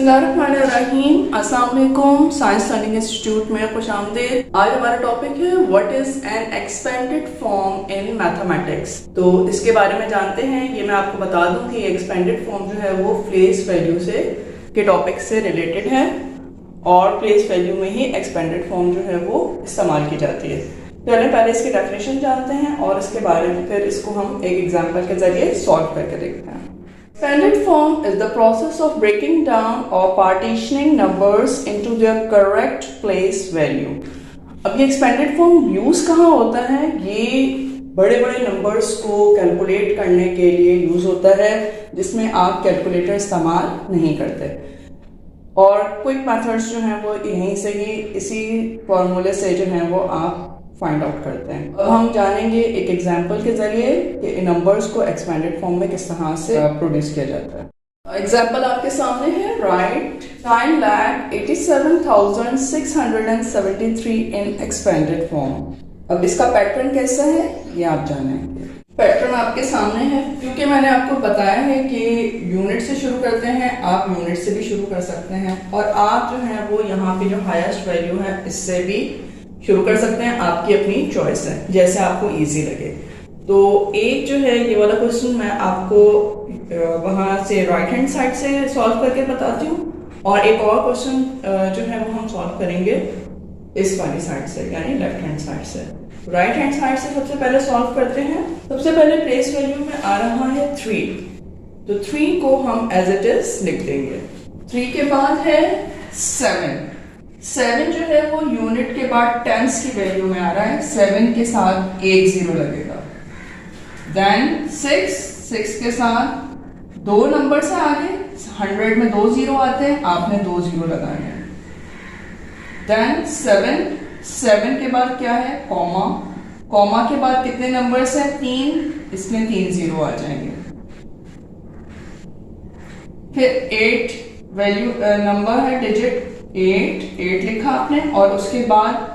बिस्मिल्लाहिर्रहमानिर्रहीम। अस्सलाम वालेकुम। साइंस लर्निंग इंस्टीट्यूट में खुश आमदीद। आज हमारा टॉपिक है what is an expanded form in mathematics. तो इसके बारे में जानते हैं। ये मैं आपको बता दूं कि एक्सपेंडेड फॉर्म जो है वो प्लेस वैल्यू से के टॉपिक से रिलेटेड है और प्लेस वैल्यू में ही एक्सपेंडेड फॉर्म जो है वो इस्तेमाल की जाती है। पहले इसकी डेफिनेशन जानते हैं और इसके बारे में फिर इसको हम एक एग्जाम्पल के जरिए सॉल्व करके देखते हैं। Expanded form is the process of breaking down or partitioning numbers into their correct place value. अब ये expanded form यूज कहाँ होता है? ये बड़े बड़े नंबर्स को कैलकुलेट करने के लिए यूज होता है जिसमें आप कैलकुलेटर इस्तेमाल नहीं करते और क्विक मेथड्स जो हैं वो यहीं से ही इसी फॉर्मूले से जो हैं वो आप फाइंड आउट करते हैं। अब हम जानेंगे एक एग्जांपल के जरिए कि इन नंबर्स को एक्सपेंडेड फॉर्म में किस तरह से प्रोड्यूस किया जाता है। एग्जांपल आपके सामने है। राइट 9,87,673 इन एक्सपेंडेड फॉर्म। अब इसका पैटर्न कैसा है ये आप जानेंगे। पैटर्न आपके सामने है। क्योंकि मैंने आपको बताया है कि यूनिट से शुरू करते हैं, आप यूनिट से भी शुरू कर सकते हैं और आप जो है वो यहाँ पे जो हाईएस्ट वैल्यू है इससे भी शुरू कर सकते हैं। आपकी अपनी चॉइस है, जैसे आपको इजी लगे। तो एक जो है ये वाला क्वेश्चन मैं आपको वहां से राइट हैंड साइड से सॉल्व करके बताती हूँ और एक और क्वेश्चन जो है वो हम सॉल्व करेंगे इस वाली साइड से, यानी लेफ्ट हैंड साइड से। राइट हैंड साइड से सबसे पहले सॉल्व करते हैं। सबसे पहले प्लेस वैल्यू में आ रहा है 3, तो 3 को हम एज इट इज लिख देंगे। 3 के बाद है 7 जो है वो यूनिट के बाद टेंस की वैल्यू में आ रहा है। 7 के साथ एक 0 लगेगा। देन 6 के साथ दो नंबर से आगे 100 में 2 0 आते हैं, आपने 2 0 लगाए हैं। देन 7 के बाद क्या है? कॉमा के बाद कितने नंबर है? 3, इसमें 3 0 आ जाएंगे। फिर 8 वैल्यू नंबर है, डिजिट 8 लिखा आपने और उसके बाद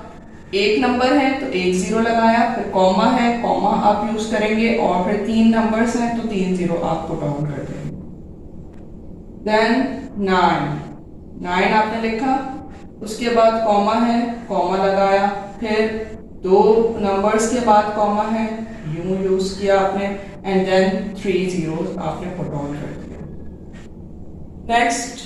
एक नंबर है तो 1 0 लगाया। फिर कॉमा है, कॉमा आप यूज करेंगे और फिर 3 नंबर्स हैं तो 3 0 आप पुट ऑन कर देंगे। देन 9 आपने लिखा, उसके बाद कॉमा है, कॉमा लगाया। फिर 2 नंबर्स के बाद कॉमा है, यूं यूज किया आपने एंड देन 3 zeros आपने पुट ऑन कर दिया। नेक्स्ट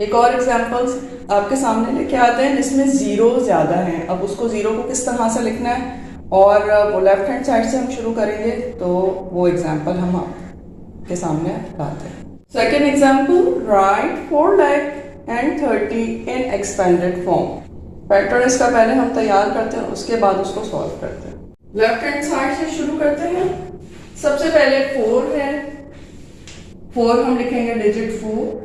एक और एग्जाम्पल आपके सामने लेके आते हैं जिसमें 0 ज्यादा हैं। अब उसको 0 को किस तरह से लिखना है और वो लेफ्ट हैंड साइड से हम शुरू करेंगे, तो वो एग्जाम्पल हम आपके सामने लाते हैं। सेकेंड एग्जाम्पल, राइट 4,30,000 इन एक्सपेंडेड फॉर्म। पैटर्न इसका पहले हम तैयार करते हैं, उसके बाद उसको सॉल्व करते हैं। लेफ्ट हैंड साइड से शुरू करते हैं। सबसे पहले 4 है, 4 हम लिखेंगे डिजिट 4।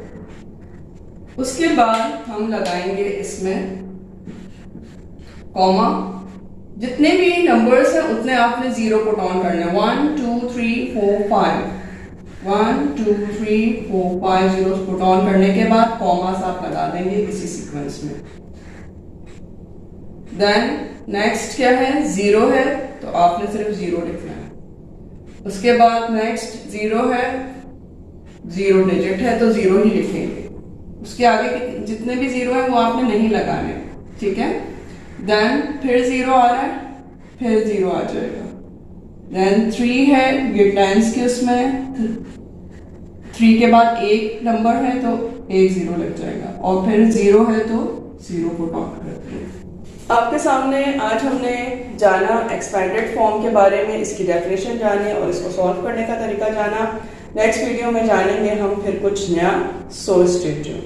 उसके बाद हम लगाएंगे इसमें कॉमा। जितने भी नंबर्स हैं उतने आपने 0 पुट ऑन करने। 1 2 3 4 5 1 2 3 4 5 0 पुट ऑन करने के बाद कॉमास आप लगा देंगे इसी सीक्वेंस में। देन नेक्स्ट क्या है? 0 है तो आपने सिर्फ 0 लिखना है। उसके बाद नेक्स्ट 0 है, 0 डिजिट है तो 0 ही लिखेंगे। उसके आगे जितने भी 0 है वो आपने नहीं लगाने, ठीक है। देन फिर 0 आ रहा है, फिर 0 आ जाएगा। देन 3 है, ये टेंस के उसमें 3 के बाद एक नंबर है तो 1 0 लग जाएगा और फिर 0 है तो 0 पुट ऑन करते हैं। आपके सामने आज हमने जाना एक्सपेंडेड फॉर्म के बारे में, इसकी डेफिनेशन जानी और इसको सॉल्व करने का तरीका जाना। नेक्स्ट वीडियो में जानेंगे हम फिर कुछ नया। So stay tuned.